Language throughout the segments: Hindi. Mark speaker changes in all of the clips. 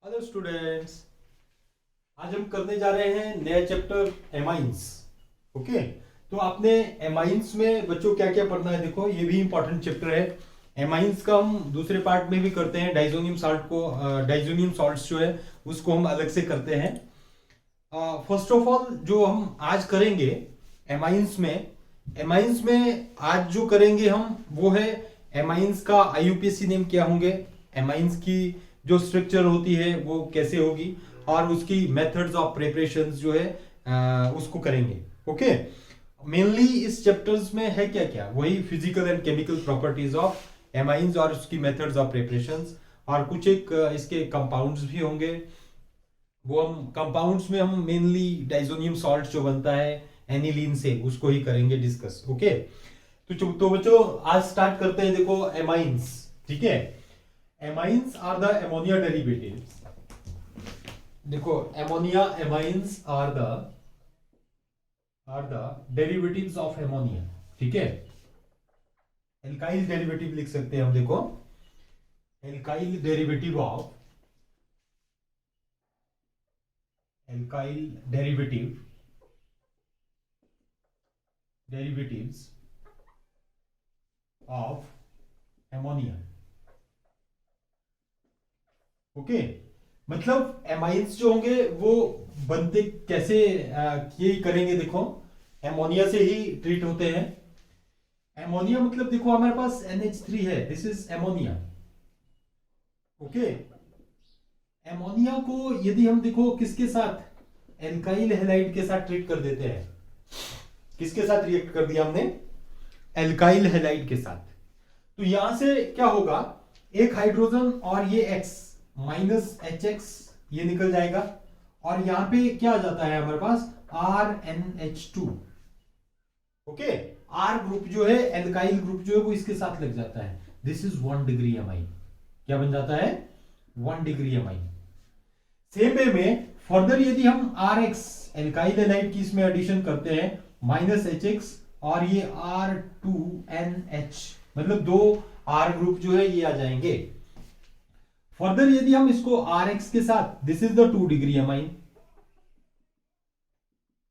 Speaker 1: Hello students. आज हम करने जा रहे हैं नया चैप्टर एमाइंस। ओके, तो आपने एमाइंस में बच्चों क्या क्या पढ़ना है, देखो ये भी इंपॉर्टेंट चैप्टर है। एमाइंस का हम दूसरे पार्ट में भी करते हैं। डाइजोनियम साल्ट को डाइजोनियम सॉल्ट्स जो है उसको हम अलग से करते हैं। फर्स्ट ऑफ ऑल जो हम आज करेंगे एमाइंस में आज जो करेंगे हम वो है एमाइंस का आईयूपीएसी नेम क्या होंगे, एमाइंस की जो स्ट्रक्चर होती है वो कैसे होगी, और उसकी मेथड्स ऑफ प्रिपरेशंस जो है उसको करेंगे। ओके, मेनली इस चैप्टर्स में है क्या क्या, वही physical and chemical properties of amines और उसकी मेथड्स ऑफ प्रिपरेशंस, और कुछ एक इसके कंपाउंड्स भी होंगे। वो हम कंपाउंड्स में हम मेनली डाइजोनियम सॉल्ट जो बनता है एनिलीन से उसको ही करेंगे डिस्कस। ओके, तो बच्चों आज स्टार्ट करते हैं। देखो एमाइंस, ठीक है। Amines are the ammonia derivatives. देखो ammonia amines are the derivatives of ammonia, ठीक है। एल्काइल डेरिवेटिव लिख सकते हैं हम। देखो alkyl derivative of alkyl derivatives of ammonia. Okay, मतलब एमाइंस जो होंगे वो बनते कैसे, ये करेंगे। देखो एमोनिया से ही ट्रीट होते हैं। एमोनिया मतलब देखो हमारे पास NH3 है, this is ammonia. Okay, ammonia को यदि हम देखो किसके साथ, एल्काइल हैलाइड के साथ ट्रीट कर देते हैं। किसके साथ रिएक्ट कर दिया हमने, एल्काइल हैलाइड के साथ। तो यहां से क्या होगा, एक हाइड्रोजन और ये X माइनस HX ये निकल जाएगा, और यहां पे क्या आ जाता है हमारे पास RNH2। ओके, R ग्रुप जो है, एल्काइल ग्रुप जो है वो इसके साथ लग जाता है। This is 1 degree amine. क्या बन जाता है, 1 डिग्री एमाइन। सेम वे में फर्दर यदि हम RX एल्काइल हैलाइड की इसमें एडिशन करते हैं, माइनस HX और ये R2NH, मतलब दो R ग्रुप जो है ये आ जाएंगे। फर्दर यदि हम इसको RX के साथ, this is the 2 degree amine.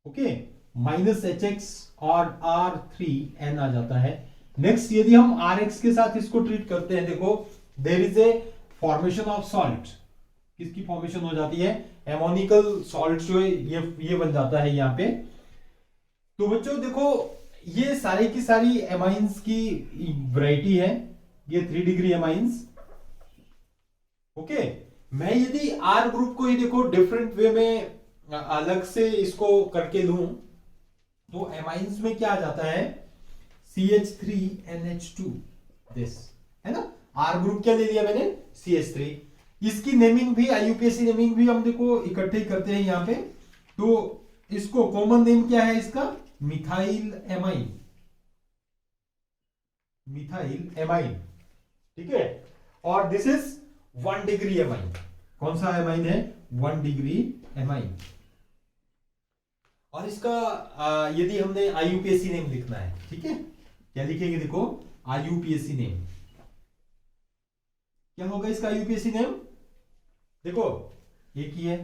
Speaker 1: Okay, minus HX और R3N आ जाता है। नेक्स्ट यदि हम RX के साथ इसको ट्रीट करते हैं, देखो there is a formation of salt. किसकी फॉर्मेशन हो जाती है, एमोनिकल सॉल्ट जो है ये बन जाता है यहां पे। तो बच्चों देखो ये सारी की सारी एमाइंस की वैरायटी है, ये 3 डिग्री एमाइंस। ओके, मैं यदि आर ग्रुप को ही देखो डिफरेंट वे में अलग से इसको करके लूं, तो एमाइंस में क्या आ जाता है, CH3NH2, दिस है ना। आर ग्रुप क्या ले लिया मैंने, CH3। इसकी नेमिंग भी, आईयूपीएसी नेमिंग भी हम देखो इकट्ठे ही करते हैं यहां पे। तो इसको कॉमन नेम क्या है इसका, मिथाइल एमाइन। मिथाइल एमाइन, ठीक है। और दिस इज 1 डिग्री एमाइन। कौन सा एमाइन है, 1 डिग्री एमाइन। और इसका यदि हमने आईयूपीएसी नेम लिखना है, ठीक है, क्या लिखेंगे, देखो आईयूपीएसी नेम क्या होगा इसका, आईयूपीएसी नेम देखो एक ही है।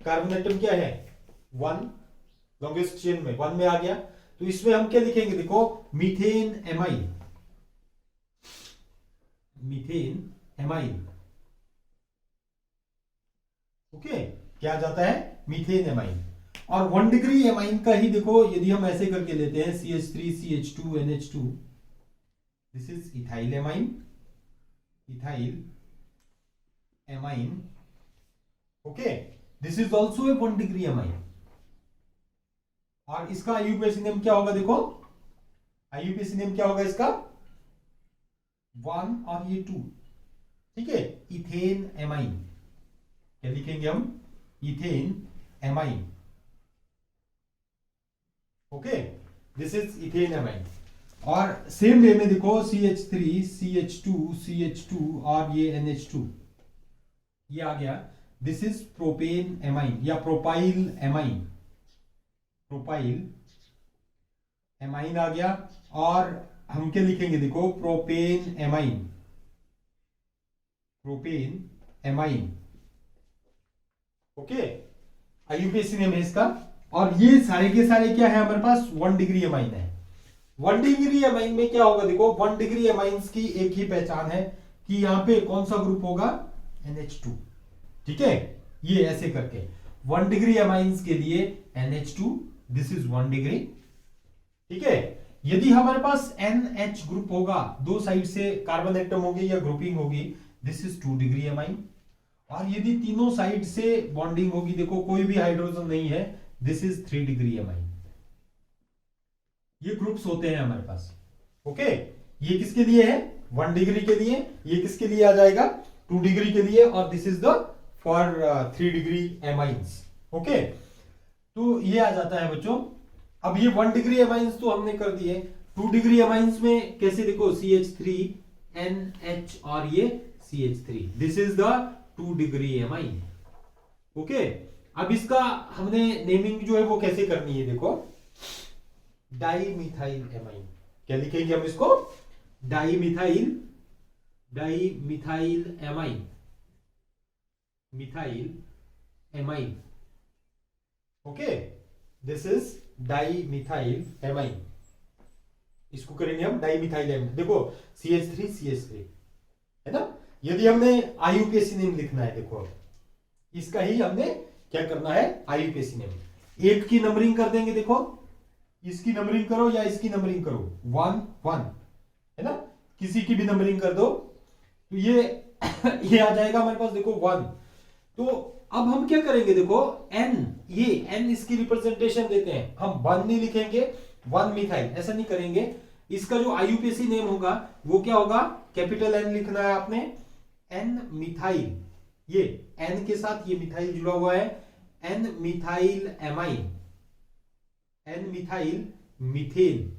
Speaker 1: कार्बन एटम क्या है, 1, लॉन्गेस्ट चेन में 1 में आ गया। तो इसमें हम क्या लिखेंगे, देखो methane amine. Methane amine, okay, क्या जाता है, मीथेन एमाइन। और 1 डिग्री एमाइन का ही देखो यदि हम ऐसे करके लेते हैं, CH3CH2NH2, this is ethyl amine. Ethyl amine, okay, this is also a 1 degree amine. और इसका आईयूपीएसी नेम क्या होगा, देखो आईयूपीएसी नेम क्या होगा इसका, 1 और ये 2, ठीक है, इथेन एमाइन। क्या लिखेंगे हम, ethane amine. Okay, this is ethane amine. और सेम वे में देखो CH3 CH2 CH2 और ये NH2 ये आ गया, दिस इज प्रोपेन एमाइन या प्रोपाइल एमाइन। प्रोपाइल एमाइन आ गया। और हम क्या लिखेंगे, देखो propane amine. Propane amine, okay, IUPAC name है इसका। और ये सारे के सारे क्या है हमारे पास, 1 डिग्री एमाइन है। 1 डिग्री एमाइन में क्या होगा, देखो 1 डिग्री एमाइंस की एक ही पहचान है कि यहां पे कौन सा ग्रुप होगा, NH2। ठीक है, ये ऐसे करके 1 डिग्री एमाइंस के लिए NH2, दिस इज 1 डिग्री। ठीक है, यदि हमारे पास NH ग्रुप होगा, दो साइड से कार्बन एटम होगी या ग्रुपिंग होगी, दिस इज 2 डिग्री एमाइन। और यदि तीनों साइड से बॉन्डिंग होगी, देखो कोई भी हाइड्रोजन नहीं है, दिस इज 3 डिग्री एमाइन। ये ग्रुप्स होते हैं हमारे पास। ओके, ये किसके लिए है, 1 डिग्री के लिए। ये किसके लिए आ जाएगा, 2 डिग्री के लिए। और this is the for 3 degree amines. Okay, तो ये आ जाता है बच्चों। अब ये 1 डिग्री एमाइंस तो हमने कर दिए। 2 डिग्री एमाइंस में कैसे, देखो CH3 NH और ये CH3, this is the 2 degree amine. Okay, अब इसका हमने नेमिंग जो है वो कैसे करनी है, देखो डाईमिथाइल एमाइन। क्या लिखेंगे हम इसको, dimethyl amine, methyl amine. Okay, this is dimethyl amine. इसको करेंगे हम डाईमिथाइल एमाइन। देखो CH3 CH3 है ना। यदि हमने आईयूपीएसी नेम लिखना है, देखो इसका ही हमने क्या करना है, आईयूपीएसी नेम। एक की नंबरिंग कर देंगे, देखो इसकी नंबरिंग करो या इसकी नंबरिंग करो, 1 1 है ना, किसी की भी नंबरिंग कर दो तो ये ये आ जाएगा हमारे पास, देखो 1। तो अब हम क्या करेंगे, देखो N, ये N इसकी रिप्रेजेंटेशन देते हैं हम। 1 नहीं लिखेंगे 1 मिथाइल, ऐसा नहीं करेंगे। इसका जो आईयूपीएसी नेम होगा वो क्या होगा, कैपिटल N लिखना है आपने, N मिथाइल। ये N के साथ ये मिथाइल जुड़ा हुआ है, N methyl amine, N methyl methane,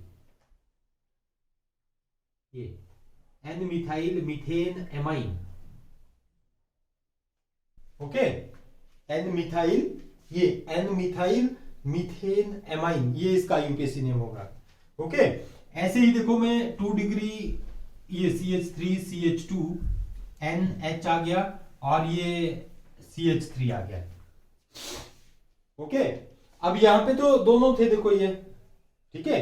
Speaker 1: ये N methyl methane amine. Okay, N methyl, ये N मिथाइल मीथेन एमाइन, ये इसका आईयूपीएसी नेम होगा। ओके, ऐसे ही देखो मैं 2 डिग्री, ये CH3 CH2 NH आ गया और ये CH3 आ गया। ओके, अब यहां पे तो दोनों थे, देखो ये। ठीक है,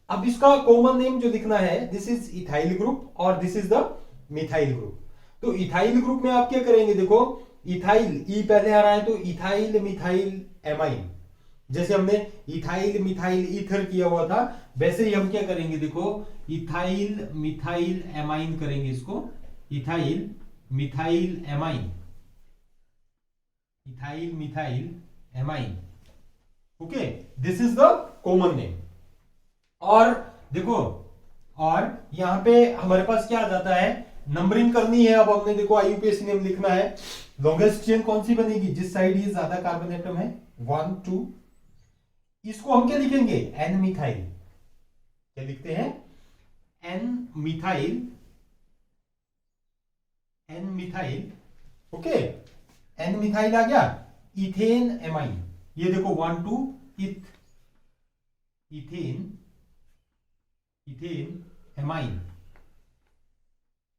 Speaker 1: अब इसका कॉमन नेम जो लिखना है, दिस इज इथाइल ग्रुप और this is the methyl group. तो इथाइल ग्रुप में आप क्या करेंगे, देखो इथाइल, ई पहले आ रहा है तो इथाइल मिथाइल एमाइन। जैसे हमने इथाइल मिथाइल ईथर किया हुआ था, वैसे ही हम क्या करेंगे, देखो इथाइल मिथाइल एमाइन करेंगे इसको, ethyl methyl amine, ethyl methyl amine. Okay, this is the common name. और देखो, और यहां पे हमारे पास क्या आ जाता है, नंबरिंग करनी है। अब हमने देखो आईयूपीएसी नेम लिखना है, लॉन्गेस्ट चेन कौन सी बनेगी, जिस साइड ये ज्यादा कार्बन एटम है, 1 2। इसको हम क्या लिखेंगे, N मिथाइल। क्या लिखते हैं, N methyl, N methyl. Okay, N methyl आ गया, इथेन एमाइन। ये देखो 1 2 ethane, ethane amine.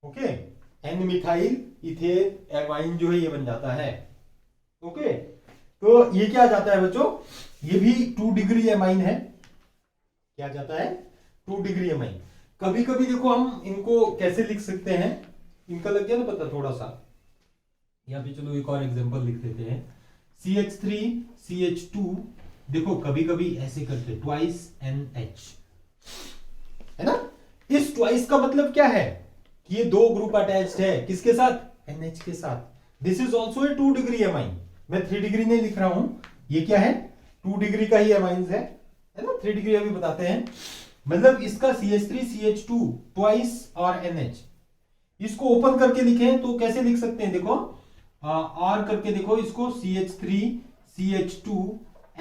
Speaker 1: Okay, N methyl ethane amine जो है ये बन जाता है। ओके, तो ये क्या जाता है बच्चों, ये भी 2 डिग्री एमाइन है। क्या जाता है, 2 डिग्री एमाइन। कभी कभी देखो हम इनको कैसे लिख सकते हैं, इनका लग गया ना पता थोड़ा सा। यहां पे चलो एक और एग्जांपल लिख देते हैं, CH3 CH2। देखो कभी कभी ऐसे करते, ट्वाइस NH है ना। इस ट्वाइस का मतलब क्या है, कि ये दो ग्रुप अटैच्ड है, किसके साथ, NH के साथ। This is also a 2 degree amine. मैं 3 डिग्री नहीं लिख रहा हूं, ये क्या है, 2 डिग्री का ही एमाइंस है ना। 3 डिग्री अभी बताते हैं। मतलब इसका CH3 CH2 ट्वाइस और NH, इसको ओपन करके लिखें तो कैसे लिख सकते हैं, देखो और करके देखो इसको, CH3 CH2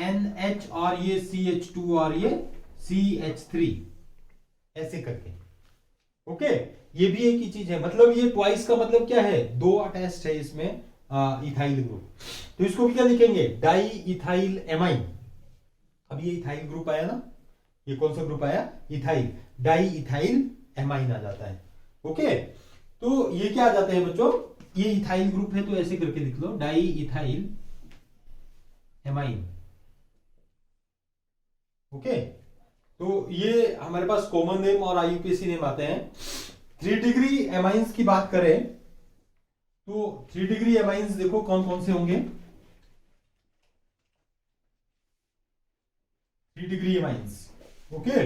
Speaker 1: NH और ये CH2 और ये CH3 ऐसे करके। ओके, ये भी एक ही चीज है। मतलब ये ट्वाइस का मतलब क्या है, दो अटैच्ड है इसमें इथाइल ग्रुप। तो इसको भी क्या लिखेंगे, डाई इथाइल एमाइन। अब ये इथाइल ग्रुप आया ना, ये कौन सा ग्रुप आया, इथाइल, डाई इथाइल एमाइन आ जाता है। ओके, तो ये क्या आ जाता है बच्चों, ये इथाइल ग्रुप है तो ऐसे करके लिख लो, डाई इथाइल एमाइन। ओके, तो ये हमारे पास कॉमन नेम और आईयूपीएसी नेम आते हैं। 3 डिग्री एमाइंस की बात करें तो 3 डिग्री एमाइंस देखो कौन कौन से होंगे। 3 degree amines, okay.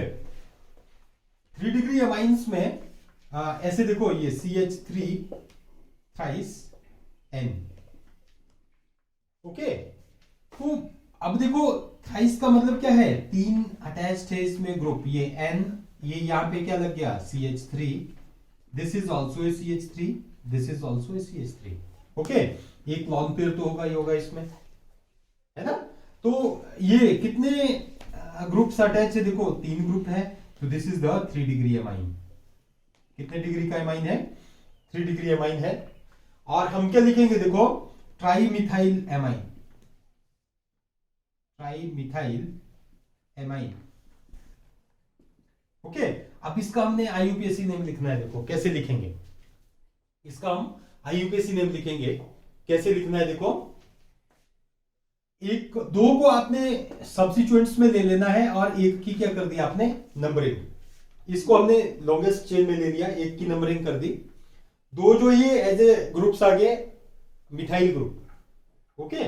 Speaker 1: 3 degree amines में ऐसे देखो, ये CH3 थ्राइस N, ओके। तो अब देखो थ्राइस का मतलब क्या है, 3 अटैच्ड है इसमें ग्रुप, ये N, ये यहां पे क्या लग गया CH3, this is also a CH3, this is also a CH3, okay. एक लॉन्ग पेयर तो होगा ही होगा इसमें, है ना। तो ये कितने ग्रुप्स अटैच है, देखो 3 ग्रुप है, तो this is the 3 degree amine. कितने डिग्री का एमाइन है, 3 डिग्री एमाइन है। और हम क्या लिखेंगे देखो, tri methyl amine, tri methyl amine, okay. अब इसका हमने आईयूपीएसी नेम लिखना है, देखो कैसे लिखेंगे इसका, हम आईयूपीएसी नेम लिखेंगे, कैसे लिखना है देखो। एक दो को आपने सब्स्टिट्यूएंट्स में ले लेना है और एक की क्या कर दिया आपने नंबरिंग, इसको हमने लॉन्गेस्ट चेन में ले लिया, एक की नंबरिंग कर दी। दो जो ये एज ए ग्रुप्स आ गए मिथाइल ग्रुप, ओके।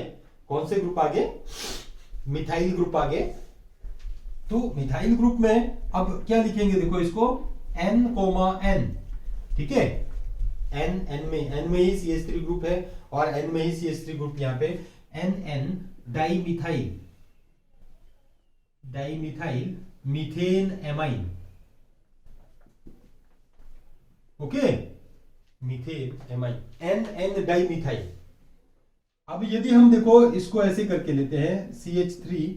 Speaker 1: कौन से ग्रुप आ गए, मिथाइल ग्रुप आ गए। तो मिथाइल ग्रुप में अब क्या लिखेंगे देखो इसको, N, N, ठीक है। N में ही CH3 ग्रुप है और N में ही CH3 ग्रुप, यहां पे NN dimethyl, dimethyl methane amine, okay, methane amine, NN dimethyl. अब यदि हम देखो इसको ऐसे करके लेते हैं, CH3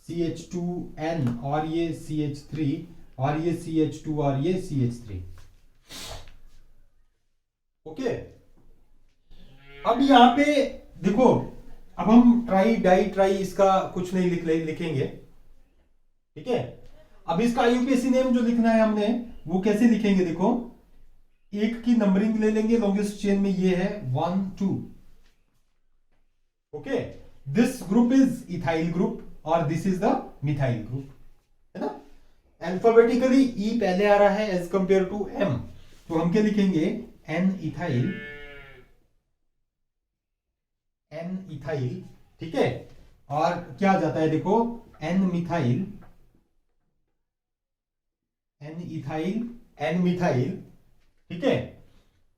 Speaker 1: CH2N और ये CH3 और ये CH2 और ये CH3, ओके। अब यहां पे देखो, अब हम ट्राई डाई ट्राई इसका कुछ नहीं लिखेंगे, ठीक है। अब इसका आईयूपीएसी नेम जो लिखना है हमने, वो कैसे लिखेंगे देखो, एक की नंबरिंग ले लेंगे, लॉन्गेस्ट चेन में ये है 1 2, okay. This group is ethyl group और this is the methyl group, है ना। अल्फाबेटिकली ई पहले आ रहा है एज कंपेयर टू M, तो हम क्या लिखेंगे N इथाइल, N इथाइल, ठीक है। और क्या आ जाता है देखो N methyl, N ethyl, N methyl, ठीक है।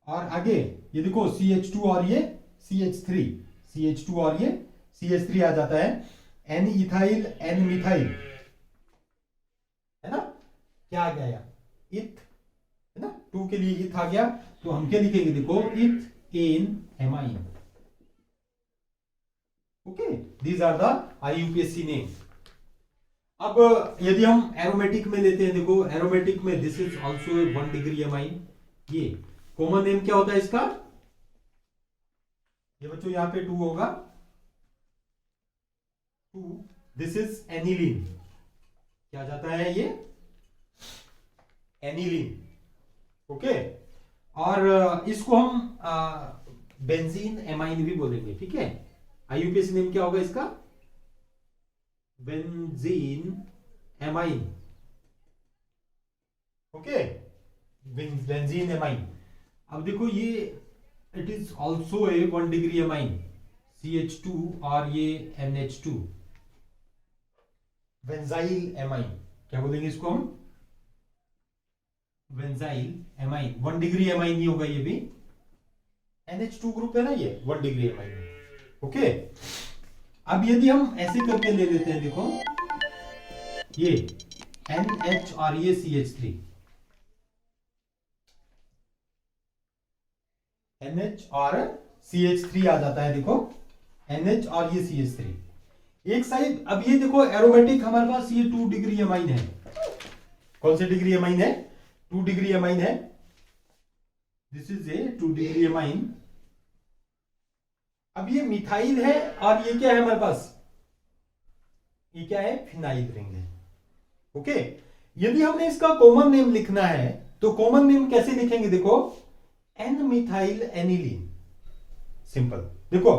Speaker 1: और आगे ये देखो CH2 और ये CH3, CH2 और ये CH3 आ जाता है, N इथाइल N मिथाइल, है ना। क्या आ गया इथ, है ना, 2 के लिए इथ आ गया। तो हम क्या लिखेंगे देखो, ethanamine, okay. These are the IUPAC name. अब यदि हम एरोमेटिक में लेते हैं, देखो एरोमेटिक में this is also 1 degree amine. ये कॉमन नेम क्या होता है इसका, ये बच्चों यहां पे 2 होगा, 2, दिस इज एनिलीन, क्या जाता है ये एनिलीन, ओके। और इसको हम बेंजीन एमाइन भी बोलेंगे, ठीक है। आईयूपीएसी नेम क्या होगा इसका, benzene amine, okay, benzene amine. अब देखो ये it is also a 1 degree amine, CH2 और ये NH2, बेंजाइल एमाइन, क्या बोलेंगे इसको हम, बेंजाइल एमाइन, 1 डिग्री एमाइन ही होगा ये भी, NH2 ग्रुप है ना ये, 1 डिग्री एमाइन, ओके। अब यदि हम ऐसे करके ले लेते हैं, देखो ये NH और ये CH3, NH और CH3 आ जाता है, देखो NH और ये CH3 एक साइड। अब ये देखो एरोमेटिक हमारे पास ये 2 डिग्री एमाइन है, कौन से डिग्री एमाइन है, 2 डिग्री एमाइन है, this is a 2 degree amine. अब ये मिथाइल है और ये क्या है हमारे पास, ये क्या है फिनाइल रिंग है, ओके। यदि हमने इसका कॉमन नेम लिखना है तो कॉमन नेम कैसे लिखेंगे, देखो N मिथाइल एनिलीन, सिंपल। देखो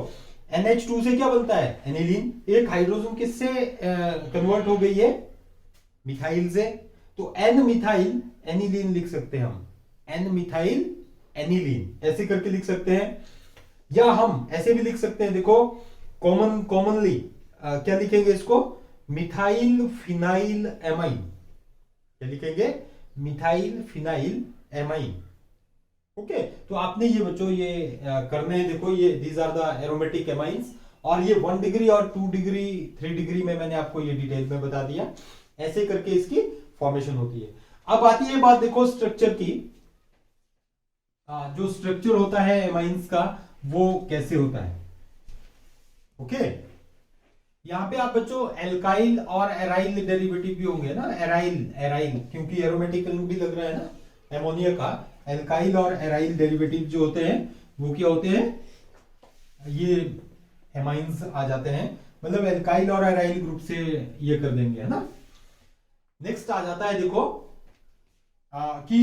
Speaker 1: NH2 से क्या बनता है? एनिलीन। एक हाइड्रोजन किससे कन्वर्ट हो गई है? मिथाइल से। तो एन मिथाइल एनिलीन लिख सकते हैं हम, एन मिथाइल एनिलीन ऐसे करके लिख सकते हैं। या हम ऐसे भी लिख सकते हैं, देखो कॉमनली क्या लिखेंगे इसको? Methyl phenyl amine. क्या लिखेंगे? Methyl phenyl amine. ओके, तो आपने ये बच्चों ये करने हैं। देखो ये these are the aromatic amines, और ये 1 डिग्री और 2 डिग्री 3 डिग्री में मैंने आपको ये डिटेल में बता दिया। ऐसे करके इसकी फॉर्मेशन होती है। अब आती है बात, देखो स्ट्रक्चर की। जो स्ट्रक्चर होता है एमाइंस का वो कैसे होता है? ओके, यहां पे आप बच्चों एल्काइल और एराइल डेरिवेटिव भी होंगे ना। एराइल एराइल क्योंकि एरोमेटिक भी लग रहा है ना एमोनिया का। एल्काइल और एराइल डेरिवेटिव जो होते हैं वो क्या होते हैं? ये एमाइंस आ जाते हैं, मतलब एल्काइल और एराइल ग्रुप से ये कर देंगे, है ना। नेक्स्ट आ जाता है देखो कि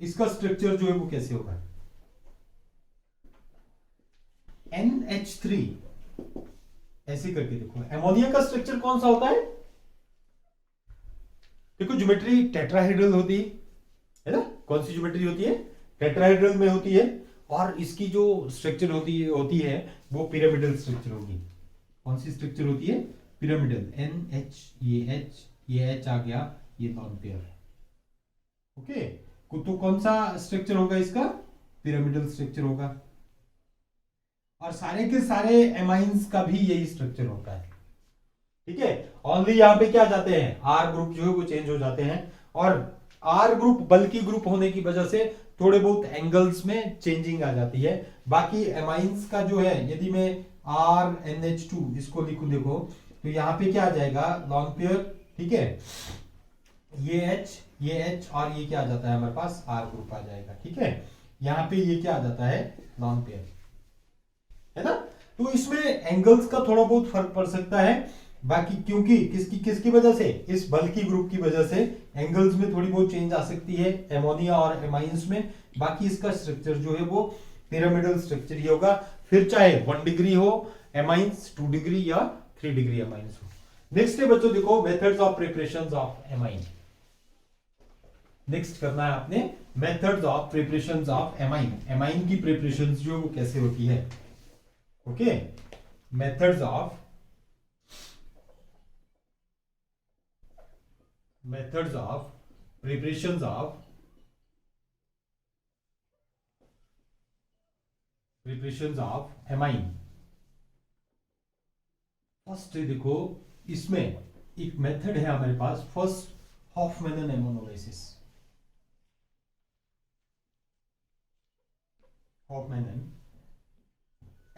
Speaker 1: इसका स्ट्रक्चर जो है वो कैसे होगा। NH3 ऐसे करके देखो, एमोनिया का स्ट्रक्चर कौन सा होता है? देखो ज्योमेट्री टेट्राहेड्रल होती है ना। कौन सी ज्योमेट्री होती है? टेट्राहेड्रल में होती है। और इसकी जो स्ट्रक्चर होती है वो पिरामिडल स्ट्रक्चर होगी। कौन सी स्ट्रक्चर होती है? पिरामिडल। NH, ये H आ गया, ये नॉन पेयर है। ओके, तो कौन सा स्ट्रक्चर होगा इसका? पिरामिडल स्ट्रक्चर होगा। और सारे के सारे एमाइंस का भी यही स्ट्रक्चर होता है, ठीक है। ओनली यहां पे क्या जाते हैं? आर ग्रुप जो है वो चेंज हो जाते हैं, और आर ग्रुप बल्कि ग्रुप होने की वजह से थोड़े बहुत एंगल्स में चेंजिंग आ जाती है। बाकी एमाइंस का जो है, यदि मैं RNH2 इसको लिखूं देखो, तो यहां पे क्या आ जाएगा? लॉन्ग पेयर, ठीक है। ये H और ये क्या आ जाता है हमारे पास? आर ग्रुप आ जाएगा, ठीक है। यहां पे ये क्या आ जाता है? नॉन पेयर, है ना। तो इसमें एंगल्स का थोड़ा बहुत फर्क पड़ सकता है। बाकी क्योंकि किसकी वजह से? इस बल्कि ग्रुप की वजह से एंगल्स में थोड़ी बहुत चेंज आ सकती है एमोनिया और एमाइंस में। बाकी इसका स्ट्रक्चर जो है वो पिरामिडल स्ट्रक्चर ही होगा, फिर चाहे 1 डिग्री हो एमाइंस, 2 डिग्री या 3 डिग्री एमाइंस हो। नेक्स्ट है बच्चों देखो methods of preparations of amine. Next करना है आपने methods of preparations of amine. Amine की प्रिपरेशंस जो वो कैसे होती है? Okay, methods of preparations of amine। First देखो, इसमें एक मेथड है हमारे पास, फर्स्ट हॉफमैन एमोनोलाइसिस। हॉफमैन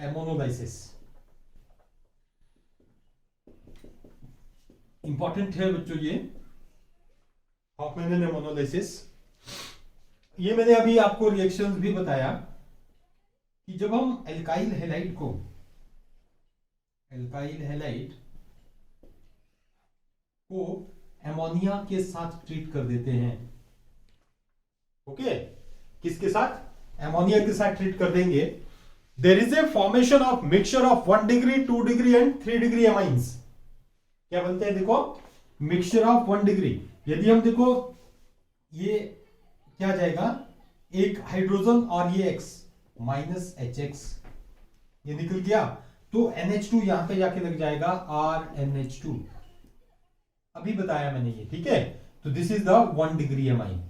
Speaker 1: एमोनोलाइसिस इंपॉर्टेंट है बच्चों। ये हॉफमैन एमोनोलाइसिस, ये मैंने अभी आपको रिएक्शंस भी बताया कि जब हम एल्काइल हैलाइड को एमोनिया के साथ ट्रीट कर देते हैं। ओके, किसके साथ? एमोनिया के साथ ट्रीट कर देंगे। There is a formation of mixture of 1 degree 2 degree and 3 degree amines. क्या बनते हैं? देखो मिक्सचर ऑफ 1 डिग्री। यदि हम देखो ये क्या जाएगा? एक हाइड्रोजन और ये X -HX, ये निकल गया, तो NH2 यहां पे जाके लग जाएगा RNH2। अभी बताया मैंने ये, ठीक है। तो this is the 1 degree amine.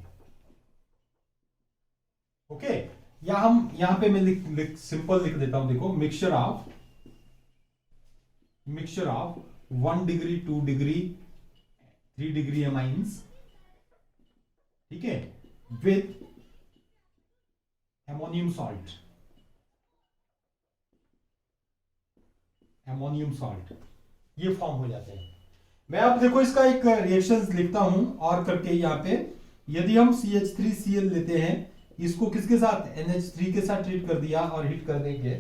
Speaker 1: Okay, या हम यहां पे मैं सिंपल लिख देता हूं। देखो mixture of 1 degree 2 degree 3 degree amines, ठीक है, विथ एमोनियम सॉल्ट, ये फॉर्म हो जाते हैं। मैं अब देखो इसका एक रिएक्शन लिखता हूं और करके यहां पे, यदि हम CH3Cl लेते हैं, इसको किसके साथ? NH3 के साथ ट्रीट कर दिया और हिट कर देंगे,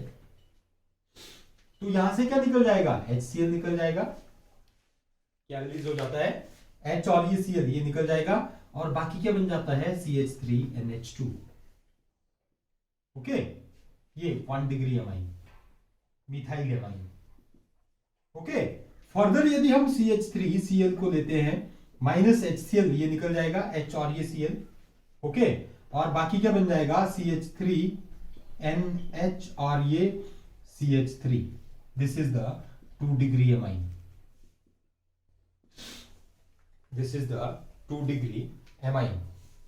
Speaker 1: तो यहां से क्या निकल जाएगा? HCl निकल जाएगा। क्या रिलीज हो जाता है? H और ये Cl ये निकल जाएगा, और बाकी क्या बन जाता है? CH3NH2। ओके, ये 1 degree amine. Methyl amine. Okay, further यदि हम CH3Cl को लेते हैं, माइनस HCl ये निकल जाएगा, H और ये Cl। ओके, और बाकी क्या बन जाएगा, CH3NH और ये CH3। This is the 2 degree amine, this is the 2 degree amine.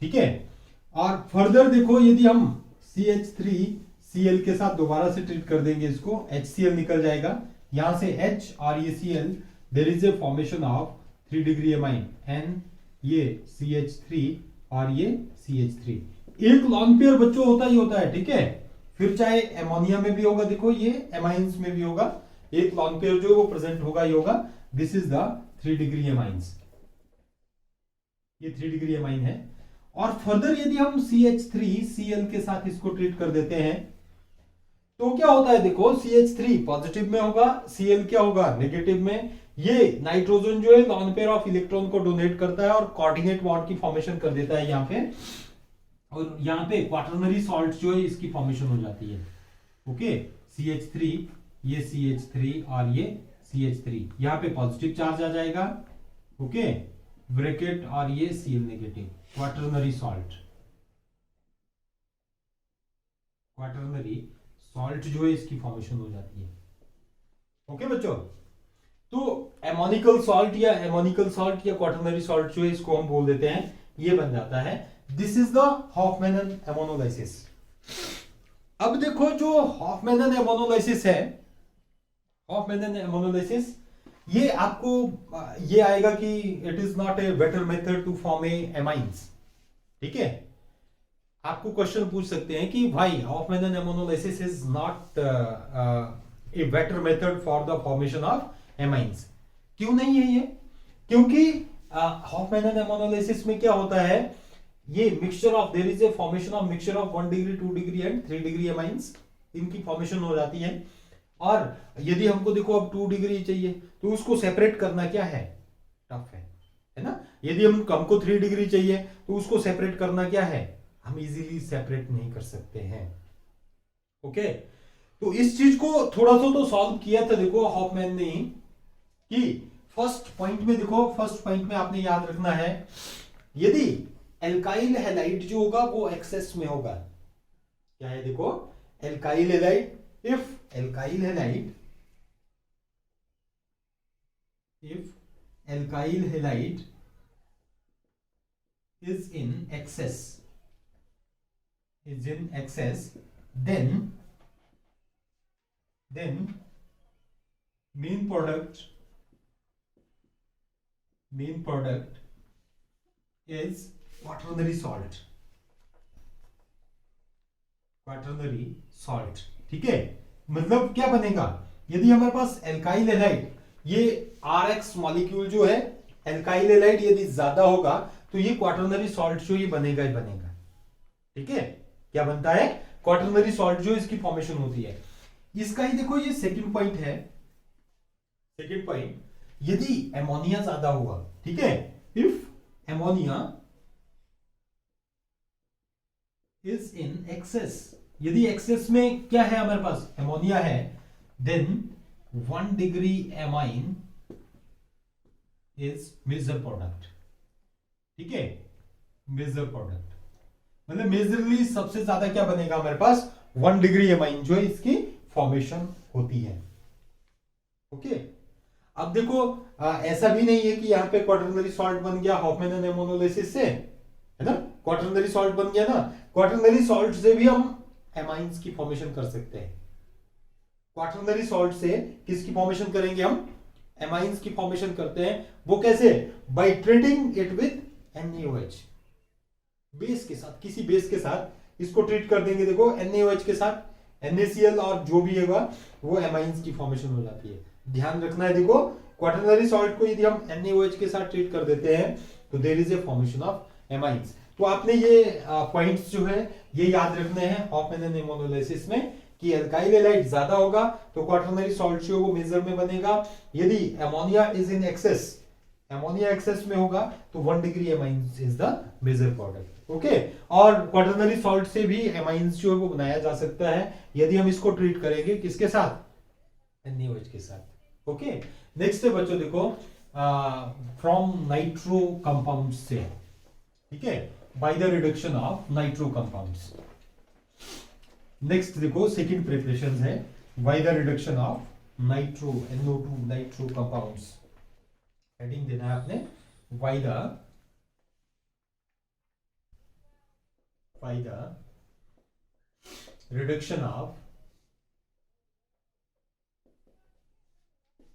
Speaker 1: ठीक है, और फर्दर देखो यदि हम CH3Cl के साथ दोबारा से ट्रीट कर देंगे इसको, HCl निकल जाएगा, यहां से H और ये Cl, there is a formation of 3 degree amine, N ये CH3 और ये CH3। एक लॉन पेयर बच्चों होता ही होता है। ठीक है, फिर चाहे एमोनिया में भी होगा, देखो ये एमाइंस में भी होगा, एक लॉन पेयर जो है वो प्रेजेंट होगा ही होगा। This is the 3 degree amines, ये 3 डिग्री एमाइन है। और फर्दर यदि हम CH3Cl के साथ इसको ट्रीट कर देते हैं तो क्या होता है, देखो CH3 पॉजिटिव में होगा, Cl क्या होगा, नेगेटिव में। ये नाइट्रोजन जो है लॉन पेयर ऑफ इलेक्ट्रॉन को डोनेट करता है और कोऑर्डिनेट बॉन्ड की फॉर्मेशन कर देता है यहाँ पे, और यहाँ पे क्वाटरनरी सॉल्ट जो है इसकी फॉर्मेशन हो जाती है। ओके, CH3 ये CH3 और ये CH3, यहाँ पे पॉजिटिव चार्ज आ जाएगा। ओके, ब्रैकेट और ये Cl negative, quaternary salt, quaternary salt जो है इसकी फॉर्मेशन हो जाती है। ओके बच्चों, तो एमोनिकल सॉल्ट या एमोनिकल सॉल्ट या क्वाटरनरी सॉल्ट जो है इसको हम बोल देते हैं, ये बन जाता है। This is the Hofmann ammonolysis. अब देखो जो हॉफमैनन एमोनोलाइसिस है, हॉफमैनन एमोनोलाइसिस, ये आपको ये आएगा कि it is not a better method to form a amines. ठीक है, आपको क्वेश्चन पूछ सकते हैं कि भाई Hofmann ammonolysis is not a better method for the formation of amines. क्यों नहीं है ये? क्योंकि हॉफमैनन एमोनोलाइसिस में क्या होता है, ये mixture of, there is a formation of mixture of 1 degree 2 degree and 3 degree amines, इनकी फॉर्मेशन हो जाती है। और यदि हमको देखो अब 2 डिग्री चाहिए तो उसको सेपरेट करना क्या है, टफ है ना। यदि हमको 3 डिग्री चाहिए तो उसको सेपरेट करना क्या है, हम इजीली सेपरेट नहीं कर सकते हैं। ओके, तो इस चीज को थोड़ा सा तो सॉल्व किया था देखो हॉफमैन ने ही, कि फर्स्ट पॉइंट में देखो, फर्स्ट पॉइंट में आपने याद रखना है, यदि एल्काइल हैलाइड जो होगा वो एक्सेस में होगा, क्या है देखो, alkyl halide, if alkyl halide, if alkyl halide is in excess, then main product is quaternary salt, ठीक है। मतलब क्या बनेगा, यदि हमारे पास एल्काइल हैलाइड, ये RX मॉलिक्यूल जो है एल्काइल हैलाइड यदि ज्यादा होगा तो ये क्वाटरनरी सॉल्ट जो ये बनेगा ही बनेगा। ठीक है, क्या बनता है, क्वाटरनरी सॉल्ट जो इसकी फॉर्मेशन होती है। इसका ही देखो ये सेकंड पॉइंट है, सेकंड पॉइंट, यदि एमोनिया ज्यादा हुआ, ठीक है, if ammonia is in excess, यदि एक्सेस में क्या है हमारे पास, एमोनिया है, then 1 degree amine is major product. ठीक है, मेजर प्रोडक्ट मतलब मेजरली सबसे ज्यादा क्या बनेगा हमारे पास, 1 डिग्री एमाइन जो है इसकी फॉर्मेशन होती है। ओके, अब देखो ऐसा भी नहीं है कि यहां पे क्वाटरनरी सॉल्ट बन गया हॉफमैन एमोनोलाइसिस से, है ना, क्वाटरनरी सॉल्ट बन गया ना, क्वाटरनरी सॉल्ट से भी हम एमाइंस की फॉर्मेशन कर सकते हैं। क्वाटरनरी सॉल्ट से किसकी फॉर्मेशन करेंगे हम, एमाइंस की फॉर्मेशन करते हैं। वो कैसे, by treating it with NaOH, base के साथ, किसी बेस के साथ इसको ट्रीट कर देंगे। देखो NaOH के साथ NaCl और जो भी होगा वो एमाइंस की फॉर्मेशन हो जाती है। ध्यान रखना है, देखो क्वाटरनरी सॉल्ट को यदि हम NaOH के साथ ट्रीट कर देते हैं तो there is a formation of amines. तो आपने ये पॉइंट्स जो है ये याद रखने हैं हॉफमैन एमोनोलाइसिस में, कि एल्काइल हैलाइड ज्यादा होगा तो क्वाटरनरी सॉल्ट जो वो मेजर में बनेगा। यदि ammonia is in excess, ammonia excess में होगा तो 1 degree amines is the major product. Okay, और क्वाटरनरी सॉल्ट से भी एमाइंस जो है वो बनाया जा सकता है, यदि हम इसको ट्रीट करेंगे किसके साथ, NaOH के साथ। ओके, नेक्स्ट है बच्चों देखो फ्रॉम नाइट्रो कंपाउंड से, ठीक है, by the reduction of nitro compounds. Next देखो सेकंड प्रिपरेशन है by the reduction of nitro NO2 nitro compounds. Heading देना है आपने by the reduction of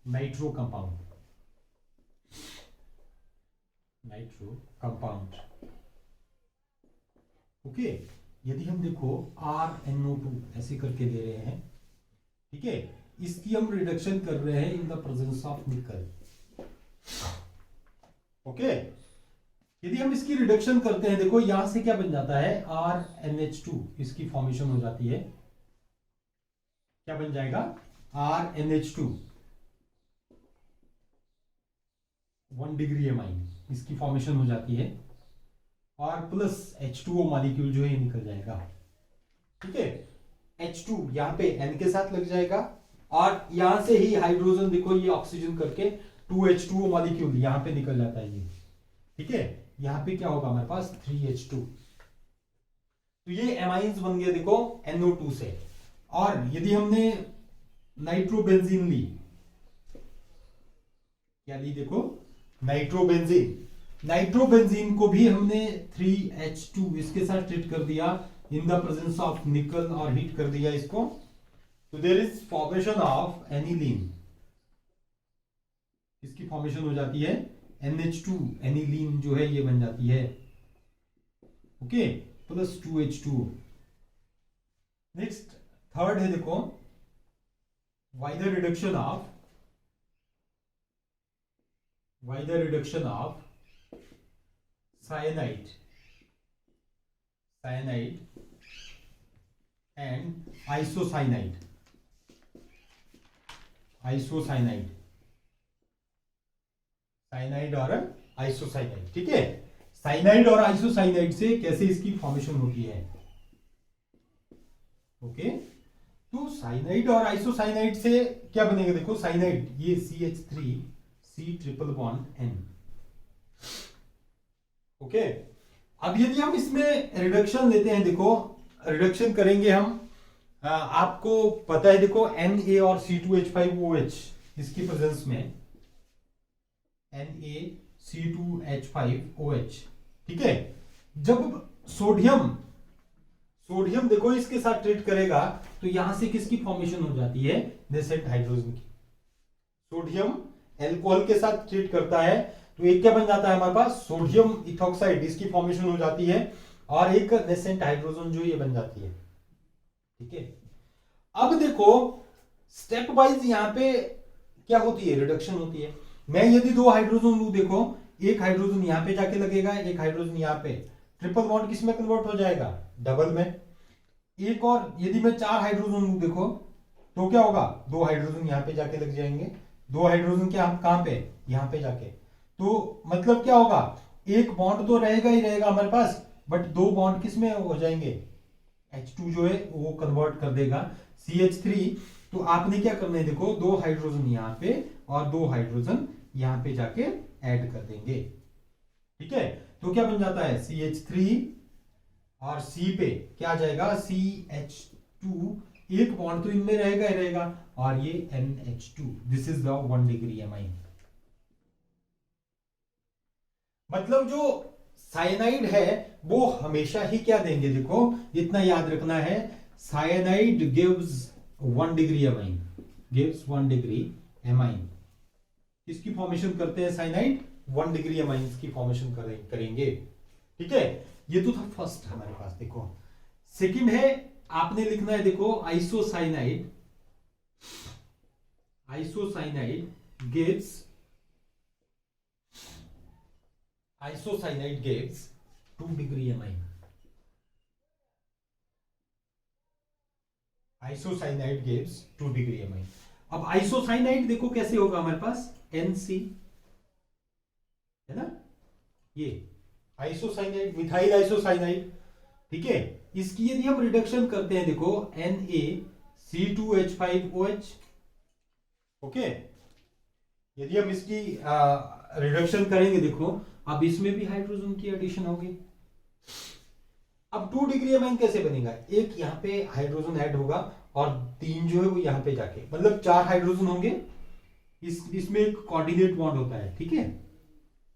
Speaker 1: nitro compound, nitro compound. Okay, यदि हम देखो RNO2 ऐसे करके दे रहे हैं, ठीक है, इसकी हम रिडक्शन कर रहे हैं इन द प्रेजेंस ऑफ निकल। ओके, यदि हम इसकी रिडक्शन करते हैं, देखो यहां से क्या बन जाता है RNH2, इसकी फॉर्मेशन हो जाती है, क्या बन जाएगा RNH2 1 डिग्री एमाइन, इसकी फॉर्मेशन हो जाती है, और प्लस H2O मॉलिक्यूल जो है निकल जाएगा, ठीक है। H2 यहां पे N के साथ लग जाएगा, और यहां से ही हाइड्रोजन देखो ये ऑक्सीजन करके 2H2O मॉलिक्यूल यहां पे निकल जाता है ये, ठीक है। यहां पे क्या होगा हमारे पास 3H2, तो ये एमाइंस बन गए देखो NO2 से। और यदि हमने नाइट्रोबेंजीन ली, क्या ली देखो नाइट्रोबेंजीन, नाइट्रोबेंजीन को भी हमने 3H2 इसके साथ ट्रीट कर दिया इन द प्रेजेंस ऑफ निकल और हीट कर दिया इसको, तो there is formation of aniline, इसकी फॉर्मेशन हो जाती है NH2, एनिलीन जो है ये बन जाती है, okay, plus 2H2। Next third है देखो by the reduction of cyanide and isocyanide, cyanide और आइसोसाइनाइड, ठीक है। साइनाइड और आइसोसाइनाइड से कैसे इसकी फॉर्मेशन होती है, ओके, तो साइनाइड और आइसोसाइनाइड से क्या बनेगा देखो, साइनाइड ये CH3 C triple bond N, okay. अब यदि हम इसमें रिडक्शन लेते हैं, देखो रिडक्शन करेंगे हम, आपको पता है देखो Na और C2H5OH इसकी प्रेजेंस में, NaC2H5OH, ठीक है। जब सोडियम देखो इसके साथ ट्रीट करेगा, तो यहां से किसकी फॉर्मेशन हो जाती है, नेसेंट हाइड्रोजन की। सोडियम एल्कोहल के साथ ट्रीट करता है, तो एक क्या बन जाता है हमारे पास सोडियम इथॉक्साइड, इसकी फॉर्मेशन हो जाती है, और एक नेसेंट हाइड्रोजन जो ये बन जाती है, ठीक है। अब देखो स्टेप वाइज यहां पे क्या होती है, रिडक्शन होती है। मैं यदि 2 हाइड्रोजन लू, देखो एक हाइड्रोजन यहां पे जाके लगेगा, एक हाइड्रोजन यहां पे, ट्रिपल बॉन्ड किस में कन्वर्ट हो जाएगा, डबल में। एक और यदि मैं 4 हाइड्रोजन लू, देखो तो क्या होगा, 2 हाइड्रोजन यहां पे जाके लग जाएंगे, 2 हाइड्रोजन क्या कहां पे, यहां पे जाके, तो मतलब क्या होगा, एक बॉन्ड तो रहेगा ही रहेगा हमारे पास, बट 2 बॉन्ड किस में हो जाएंगे, H2 जो है वो कन्वर्ट कर देगा CH3। तो आपने क्या करना है देखो, 2 हाइड्रोजन यहां पे और 2 हाइड्रोजन यहां पे जाके ऐड कर देंगे, ठीक है। तो क्या बन जाता है CH3 और C पे क्या आ जाएगा CH2, एक बॉन्ड तो इनमें रहेगा ही रहेगा, और ये NH2, this is the 1 degree amine. मतलब जो साइनाइड है वो हमेशा ही क्या देंगे, देखो इतना याद रखना है, cyanide gives 1 degree amine, gives 1 degree amine. किसकी फॉर्मेशन करते हैं साइनाइड, 1 डिग्री एमाइन की फॉर्मेशन करेंगे, ठीक है। ये तो था फर्स्ट हमारे पास। देखो सेकंड है, आपने लिखना है देखो isocyanide gives 2 degree amine. Isocyanide gives 2 degree amine. अब आइसोसाइनाइड देखो कैसे होगा हमारे पास, NC है ना, ये आइसोसाइनाइड, मिथाइल आइसोसाइनाइड, ठीक है। इसकी यदि हम रिडक्शन करते हैं देखो NaC2H5OH, ओके। यदि हम इसकी रिडक्शन करेंगे, देखो अब इसमें भी हाइड्रोजन की एडिशन होगी। अब 2 डिग्री अमाइन कैसे बनेगा? एक यहाँ पे हाइड्रोजन ऐड होगा और 3 जो है वो यहाँ पे जाके, मतलब 4 हाइड्रोजन होंगे। इसमें एक कोऑर्डिनेट बॉन्ड होता है, ठीक है।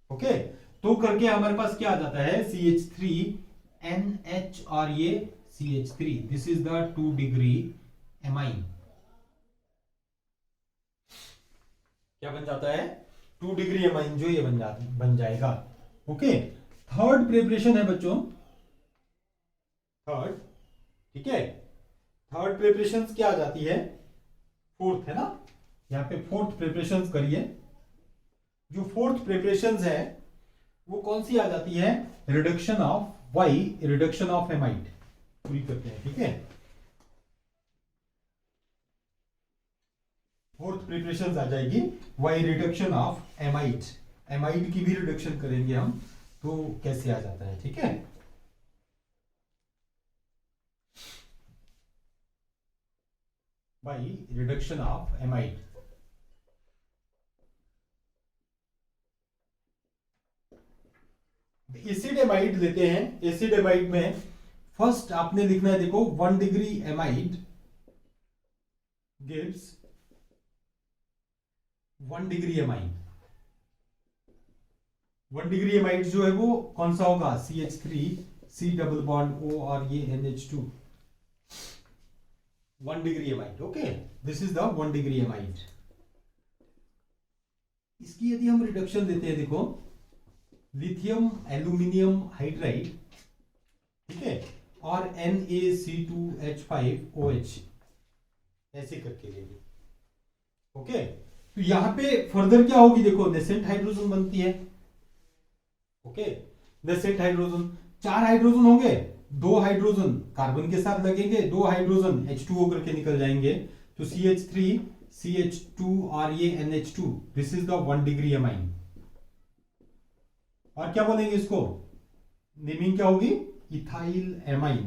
Speaker 1: ओके, तो करके हमारे पास क्या आ जाता है, CH3 NH और ये CH3, this is the 2 degree amine. क्या बन जाता है? 2 डिग्री एमाइन जो ये बन जाएगा। ओके, थर्ड प्रिपरेशन है बच्चों, थर्ड, ठीक है। थर्ड प्रिपरेशन क्या आ जाती है? फोर्थ है ना, यहां पे फोर्थ प्रिपरेशन करिए। जो फोर्थ प्रिपरेशन है वो कौन सी आ जाती है? Reduction of Y, reduction of amide पूरी करते हैं, ठीक है। फोर्थ प्रिपरेशन आ जाएगी Y reduction of amide. Amide की भी रिडक्शन करेंगे हम, तो कैसे आ जाता है, ठीक है। By reduction of amide. Acid amide लेते हैं। एसिड एमाइड में फर्स्ट आपने लिखना है, देखो 1 degree amide gives 1 degree amide. 1 degree amide जो है वो कौन सा होगा? CH3 C double bond O और ये NH2, 1 degree amide. Okay, this is the 1 degree amide. इसकी यदि हम रिडक्शन देते हैं, देखो लिथियम एल्यूमिनियम हाइड्राइड, ठीक है, और NaC2H5OH ऐसे करके लेंगे। ओके, तो यहां पे फर्दर क्या होगी? देखो नेसेंट हाइड्रोजन बनती है। ओके, नेसेंट हाइड्रोजन, 4 हाइड्रोजन होंगे, 2 हाइड्रोजन कार्बन के साथ लगेंगे, 2 हाइड्रोजन H2O करके निकल जाएंगे, तो CH3 CH2 और ये NH2, this is the 1 degree amine. और क्या बोलेंगे इसको? नेमिंग क्या होगी? Ethyl amine.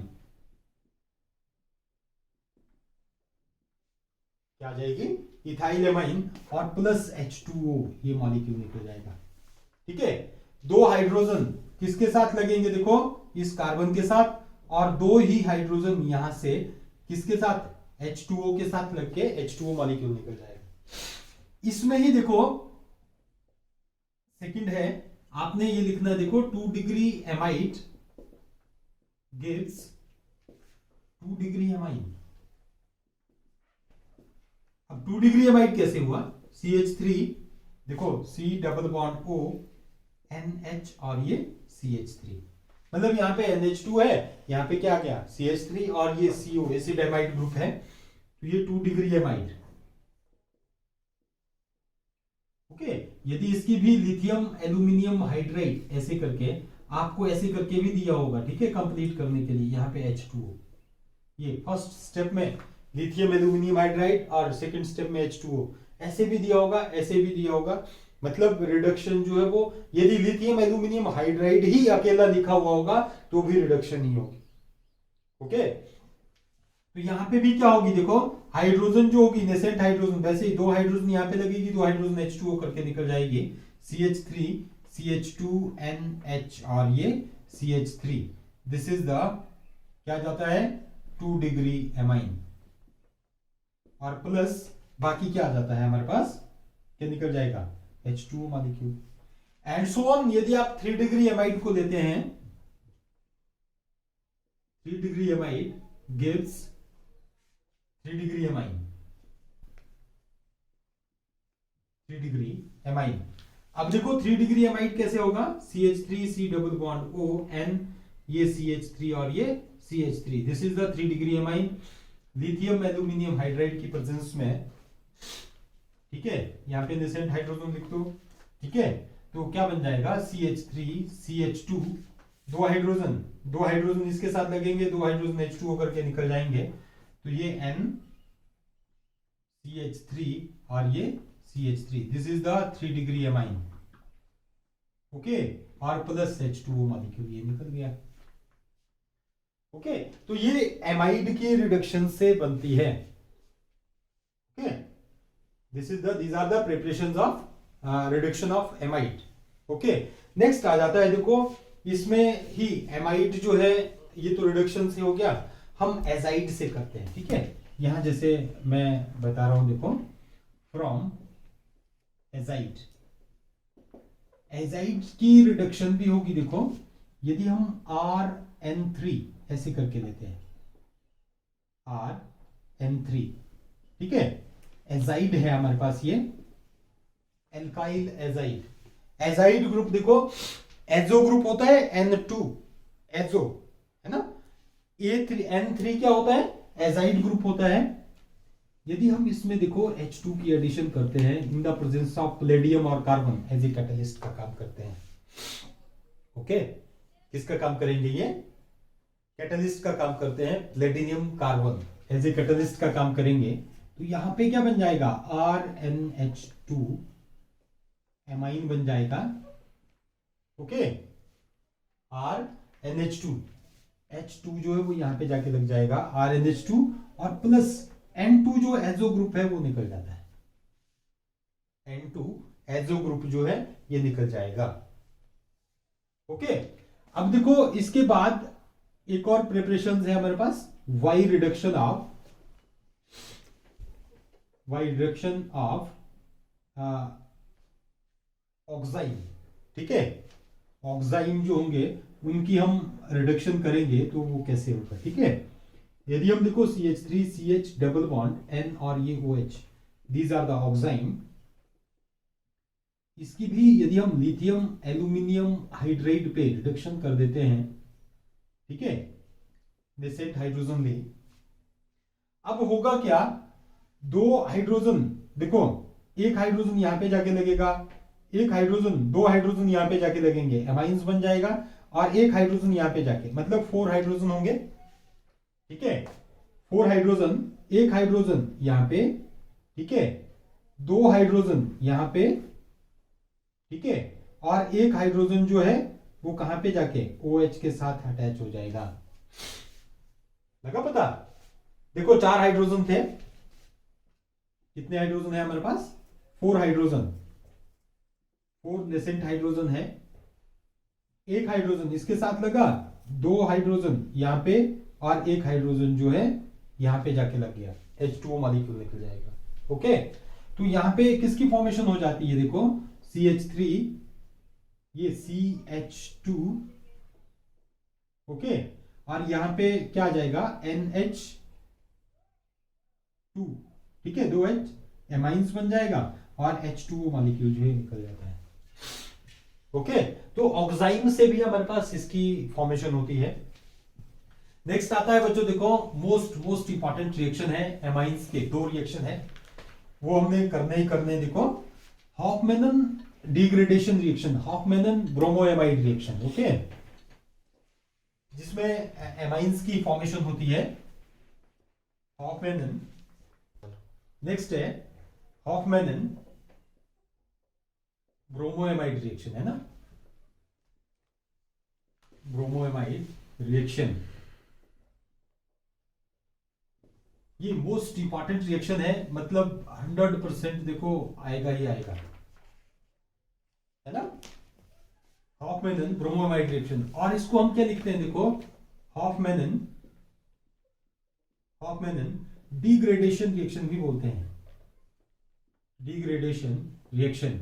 Speaker 1: क्या आ जाएगी? इथाइल एमाइन, और प्लस H2O, ये मॉलिक्यूल निकल जाएगा, ठीक है। 2 हाइड्रोजन किसके साथ लगेंगे? देखो इस कार्बन के साथ, और 2 ही हाइड्रोजन यहां से किसके साथ? H2O के साथ लग के H2O मॉलिक्यूल निकल जाएगा। इसमें ही देखो सेकंड है, आपने ये लिखना है, देखो 2 degree amide gives 2 degree amine. अब 2 डिग्री एमाइड कैसे हुआ? CH3, देखो C double bond O NH और ये CH3, मतलब यहां पे NH2 है, यहां पे क्या आ गया? CH3 और ये CO, एसिड एमाइड ग्रुप है, तो ये 2 डिग्री एमाइड। ओके, यदि इसकी भी लिथियम एल्यूमिनियम हाइड्राइड ऐसे करके, आपको ऐसे करके भी दिया होगा, ठीक है, कंप्लीट करने के लिए, यहाँ पे H2O, ये फर्स्ट स्टेप में लिथियम एल्यूमिनियम हाइड्राइड और सेकंड स्टेप में H2O, ऐसे भी दिया होगा, ऐसे भी दिया होगा। मतलब रिडक्शन जो है वो, यदि लिथियम एल्यूमिनियम हाइड्राइड ही अकेला लिखा हुआ होगा तो भी रिडक्शन ही होगी। ओके, तो यहां पे भी क्या होगी? देखो हाइड्रोजन जो होगी नेसेंट हाइड्रोजन, वैसे ही 2 हाइड्रोजन यहां पे लगेगी, 2 हाइड्रोजन H2O करके निकल जाएगी, CH3 CH2NH और ये CH3, दिस इज द क्या जाता है? 2 डिग्री एमाइन, और प्लस बाकी क्या आ जाता है हमारे पास? क्या निकल जाएगा? H2O molecule, and so on. यदि आप 3 डिग्री एमाइड को लेते हैं, 3 degree amide gives 3 degree amine, 3 degree amine. अब देखो 3 डिग्री एमाइड कैसे होगा? CH3 C double bond O N, ये CH3 और ये CH3, this is the 3 degree amine, lithium aluminium hydride की प्रेजेंस में, ठीक है। यहां पे नेसेंट हाइड्रोजन लिख दो, ठीक है। तो क्या बन जाएगा? CH3 CH2, 2 हाइड्रोजन, 2 हाइड्रोजन इसके साथ लगेंगे, 2 हाइड्रोजन H2O करके निकल जाएंगे, तो ये N CH3 और ये CH3, this is the 3 degree amine. Okay, और प्लस H2O मॉलिक्यूल ये निकल गया। ओके, तो ये एमाइड की रिडक्शन से बनती है। Okay, these are the preparations of reduction of amide. Okay, next आ जाता है, देखो इसमें ही एमाइड जो है ये तो रिडक्शन से हो गया, हम एजाइड से करते हैं, ठीक है। यहां जैसे मैं बता रहा हूं, देखो फ्रॉम एजाइड, एजाइड की रिडक्शन भी होगी, देखो यदि हम RN3 ऐसे करके लेते हैं, RN3, ठीक है, एजाइड है हमारे पास ये, एल्काइल एजाइड, एजाइड ग्रुप देखो, एजो ग्रुप होता है N2, एजो है ना, A3 N3 क्या होता है, एजाइड ग्रुप होता है। यदि हम इसमें देखो H2 की एडिशन करते हैं in the presence of Palladium और कार्बन, एज ए कैटलिस्ट का काम करते हैं। ओके, किसका काम करेंगे ये, कैटलिस्ट का काम करते हैं, platinum carbon as a catalyst का काम करेंगे। तो यहां पे क्या बन जाएगा, RNH2 एमाइन बन जाएगा। ओके, RNH2, H2 जो है वो यहां पे जाके लग जाएगा RNH2, और प्लस N2 जो एजो ग्रुप है वो निकल जाता है, N2 एजो ग्रुप जो है ये निकल जाएगा। ओके, अब देखो इसके बाद एक और प्रिपरेशन है हमारे पास, वाई रिडक्शन ऑफ ऑक्साइन, ठीक है, ऑक्साइन जो होंगे उनकी हम रिडक्शन करेंगे तो वो कैसे होगा, ठीक है। यदि हम देखो CH3 CH double bond N और ये OH, दीज आर द ऑक्साइन, इसकी भी यदि हम लिथियम एल्यूमिनियम हाइड्राइड पे रिडक्शन कर देते हैं, ठीक है, दे सेट हाइड्रोजन ले, अब होगा क्या, दो हाइड्रोजन, देखो एक हाइड्रोजन यहां पे जाके लगेगा, एक हाइड्रोजन, दो हाइड्रोजन यहां पे जाके लगेंगे, एमाइंस बन जाएगा, और एक हाइड्रोजन यहां पे जाके, मतलब 4 हाइड्रोजन होंगे, ठीक है, 4 हाइड्रोजन, एक हाइड्रोजन यहां पे, ठीक है, 2 हाइड्रोजन यहां पे, ठीक है, और एक हाइड्रोजन जो है वो कहां पे जाके OH के साथ अटैच हो जाएगा। लगा पता, देखो 4 हाइड्रोजन थे, कितने हाइड्रोजन है हमारे पास, 4 हाइड्रोजन, 4 नेसेंट हाइड्रोजन है, एक हाइड्रोजन इसके साथ लगा, 2 हाइड्रोजन यहां पे, और एक हाइड्रोजन जो है यहां पे जाके लग गया, H2O मॉलिक्यूल निकल जाएगा। ओके, तो यहां पे किसकी फॉर्मेशन हो जाती है, देखो CH3, ये CH2, ओके, और यहां पे क्या आ जाएगा, NH2, ठीक है, 2H एमाइंस बन जाएगा, और H2O मॉलिक्यूल जो है निकल जाता है। ओके, तो ऑक्साइन से भी हमारे पास इसकी फॉर्मेशन होती है। नेक्स्ट आता है बच्चों, देखो मोस्ट इंपॉर्टेंट रिएक्शन है एमाइंस के, 2 रिएक्शन है, वो हमने करने ही देखो, हॉफमैनन डिग्रेडेशन रिएक्शन, हॉफमैनन ब्रोमोएमाइड रिएक्शन, ओके, जिसमें एमाइंस की फॉर्मेशन होती है, हॉफमैनन। नेक्स्ट है हॉफमैनन ब्रोमोएमाइड रिएक्शन, है ना, ब्रोमोएमाइड रिएक्शन, ये मोस्ट इंपॉर्टेंट रिएक्शन है, मतलब 100% देखो आएगा ही आएगा, है ना, हॉफमैनन ब्रोमोएमाइड रिएक्शन। और इसको हम क्या लिखते हैं, देखो हॉफमैनन डिग्रेडेशन रिएक्शन भी बोलते हैं, डिग्रेडेशन रिएक्शन।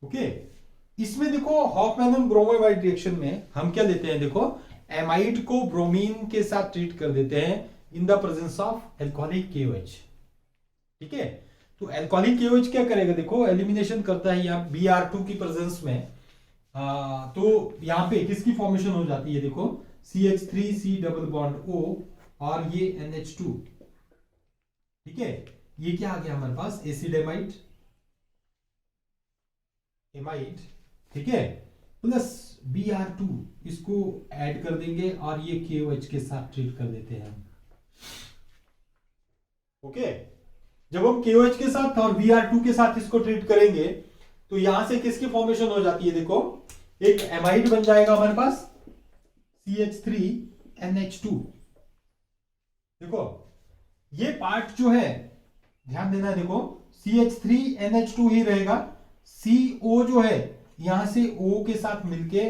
Speaker 1: ओके, इसमें देखो हॉफमैनन ब्रोमोएमाइड रिएक्शन में हम क्या लेते हैं, देखो एमाइड को ब्रोमीन के साथ ट्रीट कर देते हैं in the presence of alcoholic KOH, ठीक है। तो एल्कोहलिक KOH क्या करेगा, देखो एलिमिनेशन करता है यहाँ Br2 की प्रेजेंस में, तो यहां पे किसकी फॉर्मेशन हो जाती है, देखो CH3C डबल बॉन्ड O, और ये NH2, ठीक है, ये क्या आ गया हमारे पास, एसिड एमाइड, ठीक है, प्लस Br2, इसको ऐड कर देंगे, और ये KOH के साथ ट्रीट कर देते हैं हम। ओके, जब हम KOH के साथ और Br2 के साथ इसको ट्रीट करेंगे, तो यहां से किसकी फॉर्मेशन हो जाती है, देखो एक एमाइड बन जाएगा हमारे पास, CH3NH2, देखो ये पार्ट जो है ध्यान देना, देखो CH3NH2 ही रहेगा। CO जो है यहां से O के साथ मिलके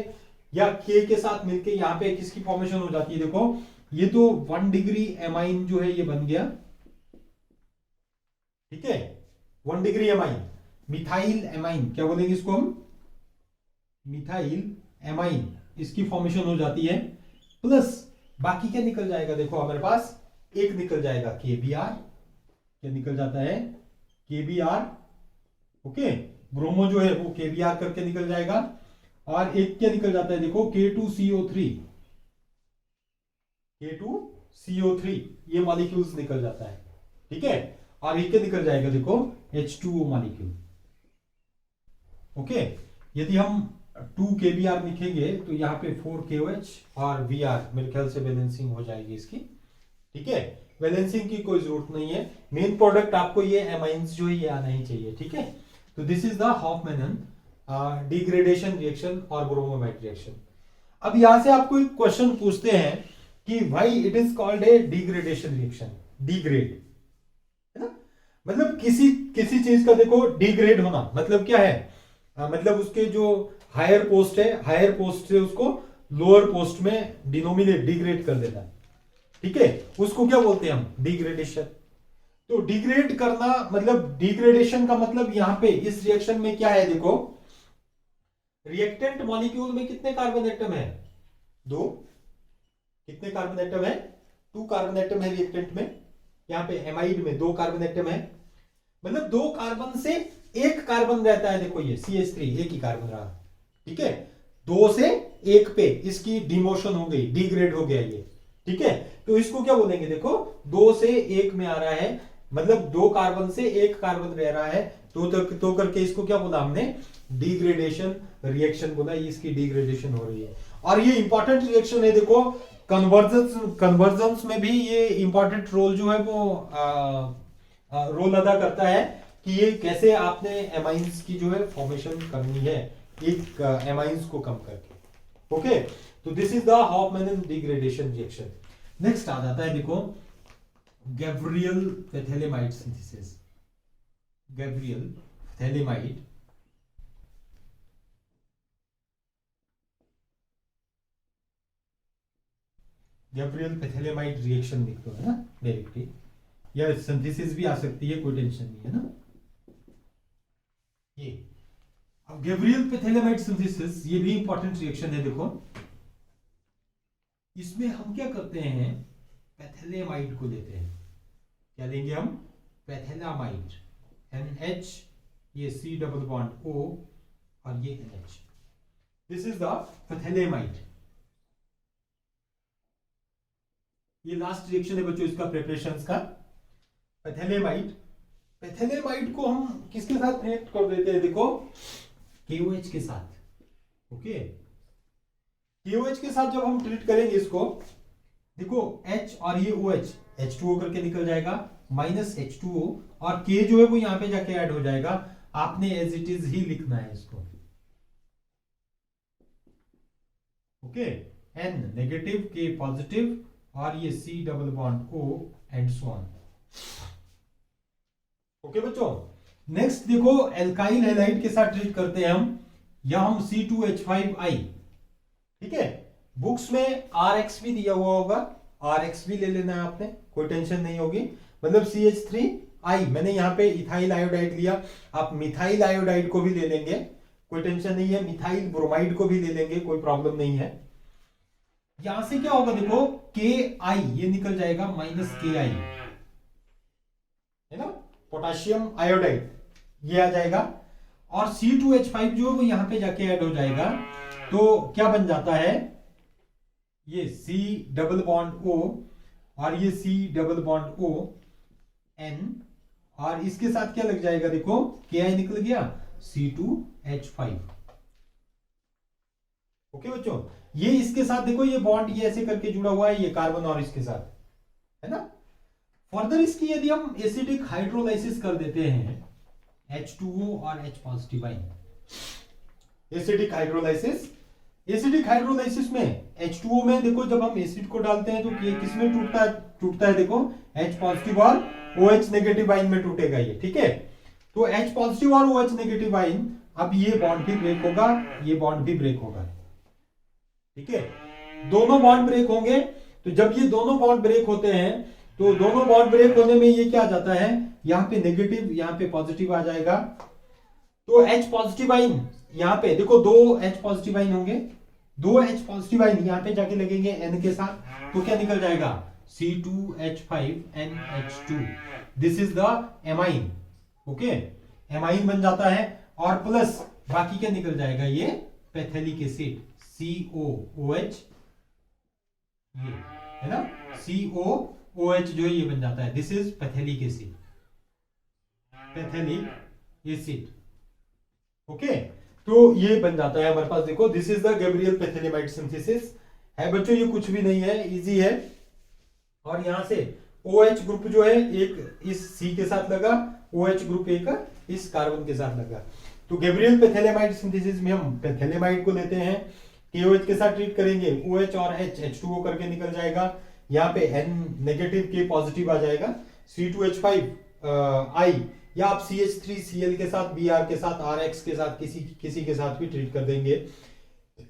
Speaker 1: या K के साथ मिलके यहां पे किसकी फॉर्मेशन हो जाती है, देखो ये तो 1 डिग्री एमाइन जो है ये बन गया, ठीक है, 1 डिग्री एमाइन, मिथाइल एमाइन, क्या बोलेंगे इसको हम, मिथाइल एमाइन, इसकी फॉर्मेशन हो जाती है। प्लस बाकी क्या निकल जाएगा, देखो हमारे पास एक निकल जाएगा KBr, क्या निकल जाता है KBr, ओके, ब्रोमो जो है वो KBr करके निकल जाएगा। और एक क्या निकल जाता है, देखो K2CO3, K2CO3 ये मॉलिक्यूल्स निकल जाता है, ठीक है। और एक क्या निकल जाएगा, देखो H2O मॉलिक्यूल, ओके। यदि हम 2 KBr लिखेंगे तो यहाँ पे 4 KOH और Br, मेरे ख्याल से बैलेंसिंग हो जाएगी इसकी, ठीक है। बैलेंसिंग की कोई जरूरत नहीं है, मेन प्रोडक्ट आपको ये एमाइंस जो है ये आना ही चाहिए, ठीक है। तो this is the Hofmann degradation reaction और ब्रोमोमेट रिएक्शन। अब यहां से आपको एक क्वेश्चन पूछते हैं कि भाई it is called a degradation reaction, degrade, है ना, मतलब किसी किसी चीज का देखो डिग्रेड होना मतलब क्या है, मतलब उसके जो हायर पोस्ट है, हायर पोस्ट से उसको लोअर पोस्ट में डिनोमिनेट डिग्रेड कर देता है, ठीक है, उसको क्या बोलते हैं हम, डिग्रेडेशन। तो डिग्रेड करना मतलब, डिग्रेडेशन का मतलब यहां पे इस रिएक्शन में क्या है, देखो रिएक्टेंट मॉलिक्यूल में कितने कार्बन एटम है, 2, कितने कार्बन एटम है, 2 कार्बन एटम है रिएक्टेंट में, यहां पे एमाइड में 2 कार्बन एटम है, मतलब 2 कार्बन से 1 कार्बन रहता है, देखो ये CH3 एक ही कार्बन रहा, ठीक है, 2 से 1 पे इसकी डिमोशन हो गई, डिग्रेड हो गया ये, ठीक है। तो इसको क्या बोलेंगे, देखो 2 से 1 में आ रहा है, मतलब 2 कार्बन से 1 कार्बन रह रहा है, तो करके इसको क्या बोला हमने, डिग्रेडेशन रिएक्शन बोला, इसकी डिग्रेडेशन हो रही है। और ये इंपॉर्टेंट रिएक्शन है, देखो कन्वर्जन्स में भी ये इंपॉर्टेंट रोल जो है वो रोल अदा करता है कि ये कैसे आपने एमाइंस की जो है फॉर्मेशन करनी है, एक एमाइंस को कम करके, ओके। तो this is the Hofmann degradation reaction. Next आ जाता है, देखो Gabriel phthalimide synthesis, Gabriel phthalimide, Gabriel phthalimide reaction लिख दो, है ना, डायरेक्टली, या सिंथेसिस भी आ सकती है, कोई टेंशन नहीं है ना। ये अब गैब्रियल पैथेलेमाइड सिंथेसिस, ये भी इंपॉर्टेंट रिएक्शन है, देखो इसमें हम क्या करते हैं, पैथेलेमाइड को लेते हैं, क्या लेंगे हम, पैथेलामाइड, NH, ये C डबल बॉन्ड O और ये NH, दिस इज द पैथेलेमाइड। ये लास्ट रिएक्शन है बच्चों इसका प्रिपरेशंस का, पैथेलेमाइड। पैथेलेमाइड को हम किसके साथ रिएक्ट कर देते हैं, देखो KOH के साथ, ओके। KOH के साथ जब हम ट्रीट करेंगे इसको, देखो H और ये OH H2O करके निकल जाएगा, माइनस H2O, और K जो है वो यहां पे जाके ऐड हो जाएगा, आपने एज इट इज ही लिखना है इसको, okay. N negative, K positive, और ये C double bond O and so on, okay बच्चों। नेक्स्ट देखो एल्काइल हैलाइड के साथ ट्रीट करते हैं हम, या हम C2H5I, ठीक है, बुक्स में RX भी दिया हुआ होगा, RX भी ले लेना है आपने, कोई टेंशन नहीं होगी, मतलब CH3I, मैंने यहाँ पे इथाइल आयोडाइड लिया, आप मिथाइल आयोडाइड को भी ले लेंगे, कोई टेंशन नहीं है, मिथाइल ब्रोमाइड को भी ले लेंगे, कोई प्रॉब्लम नहीं है। यहां से क्या होगा, देखो KI ये निकल जाएगा, माइनस KI, है ना, पोटेशियम आयोडाइड ये आ जाएगा, और C2H5 जो है वो यहां पे जाके ऐड हो जाएगा, तो क्या बन जाता है, ये C डबल बॉन्ड O और ये C double bond O N, और इसके साथ क्या लग जाएगा, देखो KI निकल गया, C2H5, ओके बच्चों। ये इसके साथ देखो ये बॉन्ड ये ऐसे करके जुड़ा हुआ है, ये कार्बन और इसके साथ, है ना। फर्दर इसकी यदि हम एसिडिक हाइड्रोलाइसिस कर देते हैं, H2O और H positive ion, acidic hydrolysis, acidic hydrolysis में H2O में देखो जब हम एसिड को डालते हैं तो ये किस में टूटता है देखो H पॉजिटिव और OH नेगेटिव आयन में टूटेगा ये, ठीक है। तो H पॉजिटिव और OH नेगेटिव आयन, अब ये बॉन्ड भी ब्रेक होगा, ये बॉन्ड भी ब्रेक होगा, ठीक है। दोनों बॉन्ड ब्रेक होंगे, तो जब ये दोनों बॉन्ड ब्रेक होते हैं तो दोनों बॉन्ड ब्रेक होने में ये क्या आ जाता है, यहाँ पे नेगेटिव यहाँ पे पॉजिटिव आ जाएगा। तो H पॉजिटिव आयन यहाँ पे देखो दो H पॉजिटिव आयन होंगे, दो H पॉजिटिव आयन यहाँ पे जाके लगेंगे N के साथ, तो क्या निकल जाएगा C2H5NH2, this is the amine, okay, amine बन जाता है। और प्लस बाकी क्या निकल जाएगा, ये पैथेलिक एसिड COOH, ये है ना COOH जो ये बन जाता है, this is phthalic acid, phthalic acid, okay. तो ये बन जाता है हमारे पास, देखो this is the Gabriel phthalimide synthesis है बच्चों, ये कुछ भी नहीं है, इजी है। और यहां से OH ग्रुप जो है एक इस C के साथ लगा, OH ग्रुप एक इस कार्बन के साथ लगा। तो गैब्रियल पैथेलेमाइड सिंथेसिस में हम पैथेलेमाइड को लेते हैं, KOH के साथ ट्रीट करेंगे, OH और H H2O करके निकल जाएगा, यहाँ पे N नेगेटिव K पॉजिटिव आ जाएगा, C2H5 I, या आप CH3Cl के साथ, Br के साथ, RX के साथ, किसी के साथ भी ट्रीट कर देंगे,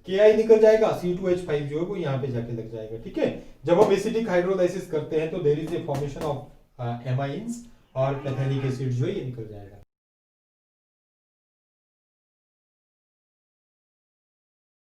Speaker 1: KI निकल जाएगा, C2H5 जो है वो यहाँ पे जाके लग जाएगा, ठीक है। जब हम एसिडिक हाइड्रोलाइसिस करते हैं तो there is a formation of amines और पैथेलिक एसिड जो है ये निकल जाएगा।